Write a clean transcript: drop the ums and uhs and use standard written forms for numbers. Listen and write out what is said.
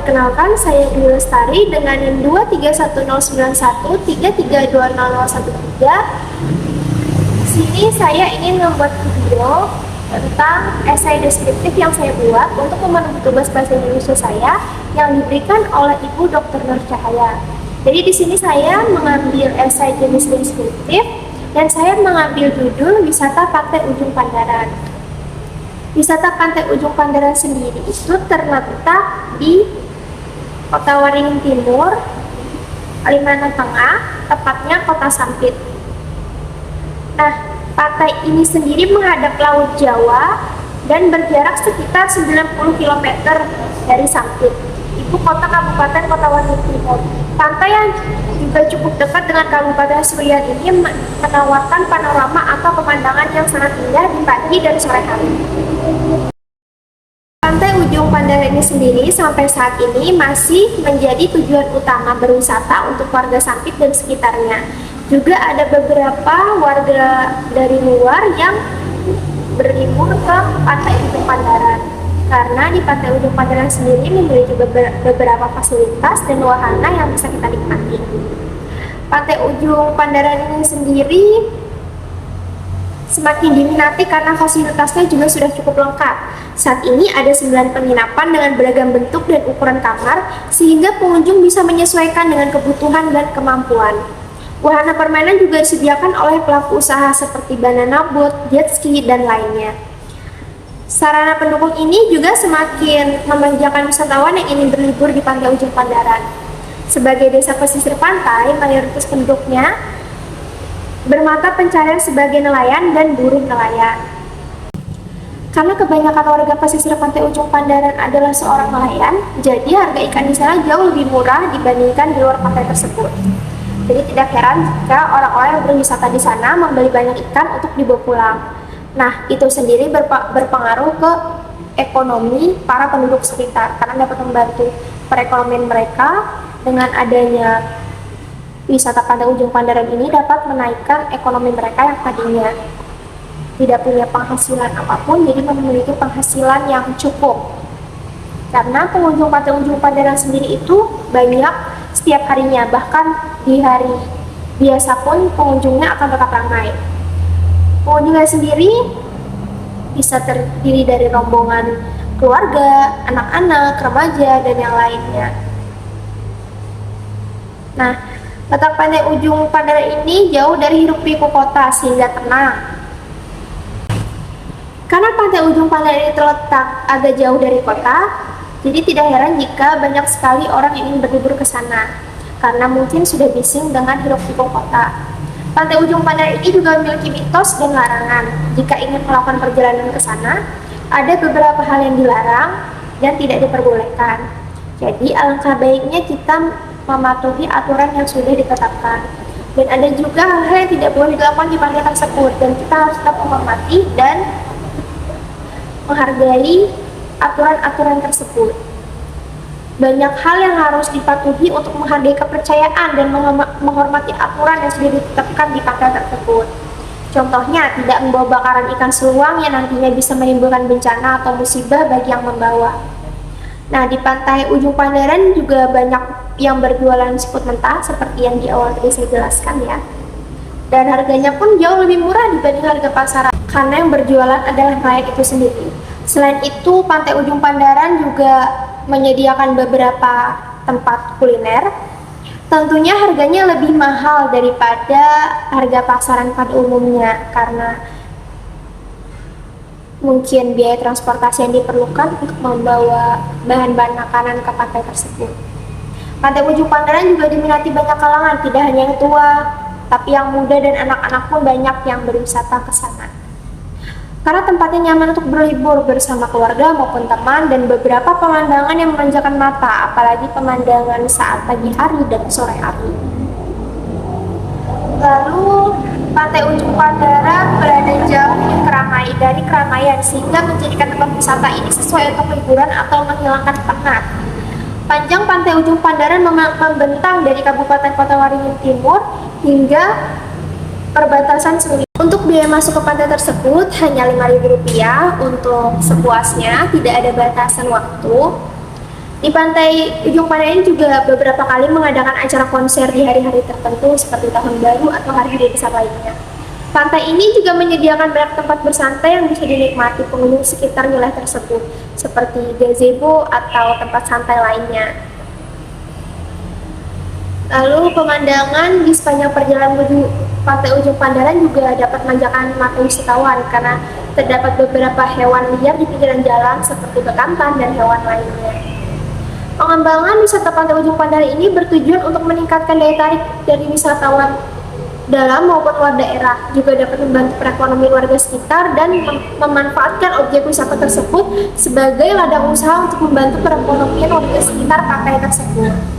perkenalkan, saya Dwi Lestari dengan NIM 2310913320013. Di sini saya ingin membuat video tentang esai deskriptif yang saya buat untuk memenuhi tugas bahasa Indonesia saya yang diberikan oleh Ibu Dr. Nur Cahaya. Jadi di sini saya mengambil esai jenis deskriptif dan saya mengambil judul Wisata Pantai Ujung Pandaran. Wisata Pantai Ujung Pandaran sendiri itu terletak di Kota Waringin Timur, Kalimantan Tengah, tepatnya Kota Sampit. Nah, pantai ini sendiri menghadap Laut Jawa dan berjarak sekitar 90 km dari Sampit, ibu kota Kabupaten Kota Waringin Timur. Pantai yang juga cukup dekat dengan Kabupaten Seruyan ini menawarkan panorama atau pemandangan yang sangat indah di pagi dan sore hari. Pantai Ujung Pandaran ini sendiri sampai saat ini masih menjadi tujuan utama berwisata untuk warga Sampit dan sekitarnya. Juga ada beberapa warga dari luar yang berlibur ke Pantai Ujung Pandaran. Karena di Pantai Ujung Pandaran sendiri memiliki beberapa fasilitas dan wahana yang bisa kita nikmati. Pantai Ujung Pandaran ini sendiri semakin diminati karena fasilitasnya juga sudah cukup lengkap. Saat ini ada 9 penginapan dengan beragam bentuk dan ukuran kamar, sehingga pengunjung bisa menyesuaikan dengan kebutuhan dan kemampuan. Wahana permainan juga disediakan oleh pelaku usaha seperti banana boat, jet ski, dan lainnya. Sarana pendukung ini juga semakin memanjakan wisatawan yang ingin berlibur di Pantai Ujung Pandaran. Sebagai desa pesisir pantai, mayoritas penduduknya bermata pencarian sebagai nelayan dan buruh nelayan. Karena kebanyakan warga pesisir Pantai Ujung Pandaran adalah seorang nelayan, jadi harga ikan di sana jauh lebih murah dibandingkan di luar pantai tersebut. Jadi tidak heran jika orang-orang yang berwisata di sana membeli banyak ikan untuk dibawa pulang. Nah, itu sendiri berpengaruh ke ekonomi para penduduk sekitar karena dapat membantu perekonomian mereka. Dengan adanya wisata Pantai Ujung Pandaran ini dapat menaikkan ekonomi mereka yang tadinya tidak punya penghasilan apapun, jadi memiliki penghasilan yang cukup. Karena pengunjung Pantai Ujung Pandaran sendiri itu banyak setiap harinya, bahkan di hari biasa pun pengunjungnya akan tetap ramai. Pengunjungnya sendiri bisa terdiri dari rombongan keluarga, anak-anak, remaja, dan yang lainnya. Nah, letak Pantai Ujung Pandaran ini jauh dari hiruk-pikuk kota sehingga tenang. Karena Pantai Ujung Pandaran ini terletak agak jauh dari kota, jadi tidak heran jika banyak sekali orang yang ingin berlibur ke sana, karena mungkin sudah bising dengan hiruk-pikuk kota. Pantai Ujung Pandaran ini juga memiliki mitos dan larangan. Jika ingin melakukan perjalanan ke sana, ada beberapa hal yang dilarang dan tidak diperbolehkan. Jadi alangkah baiknya kita mematuhi aturan yang sudah ditetapkan. Dan ada juga hal-hal yang tidak boleh dilakukan di pantai tersebut, dan kita harus tetap menghormati dan menghargai aturan-aturan tersebut. Banyak hal yang harus dipatuhi untuk menghargai kepercayaan dan menghormati aturan yang sudah ditetapkan di pantai tersebut. Contohnya, tidak membawa bakaran ikan seluang yang nantinya bisa menimbulkan bencana atau musibah bagi yang membawa. Nah, di Pantai Ujung Pandaran juga banyak yang berjualan siput mentah seperti yang di awal tadi saya jelaskan ya. Dan harganya pun jauh lebih murah dibanding harga pasaran, karena yang berjualan adalah nelayan itu sendiri. Selain itu, Pantai Ujung Pandaran juga menyediakan beberapa tempat kuliner. Tentunya harganya lebih mahal daripada harga pasaran pada umumnya karena mungkin biaya transportasi yang diperlukan untuk membawa bahan-bahan makanan ke pantai tersebut. Pantai Ujung Pandaran juga diminati banyak kalangan, tidak hanya yang tua, tapi yang muda dan anak-anak pun banyak yang berwisata ke sana. Karena tempatnya nyaman untuk berlibur bersama keluarga maupun teman, dan beberapa pemandangan yang memanjakan mata, apalagi pemandangan saat pagi hari dan sore hari. Lalu, Pantai Ujung Pandaran berada jauh dari keramaian sehingga menjadikan tempat wisata ini sesuai untuk liburan atau menghilangkan penat. Panjang Pantai Ujung Pandaran membentang dari Kabupaten Kota Waringin Timur hingga perbatasan Seruyan. Untuk biaya masuk ke pantai tersebut hanya Rp5.000 untuk sepuasnya, tidak ada batasan waktu. Di pantai Ujung Pandang ini juga beberapa kali mengadakan acara konser di hari-hari tertentu seperti Tahun Baru atau hari-hari besar lainnya. Pantai ini juga menyediakan banyak tempat bersantai yang bisa dinikmati pengunjung sekitar wilayah tersebut, seperti gazebo atau tempat santai lainnya. Lalu pemandangan di sepanjang perjalanan menuju Pantai Ujung Pandaran juga dapat memanjakan mata wisatawan karena terdapat beberapa hewan liar di pinggiran jalan seperti bekantan dan hewan lainnya. Pengembangan wisata Pantai Ujung Pandaran ini bertujuan untuk meningkatkan daya tarik dari wisatawan dalam maupun luar daerah, juga dapat membantu perekonomian warga sekitar dan memanfaatkan objek wisata tersebut sebagai ladang usaha untuk membantu perekonomian warga sekitar pantai tersebut.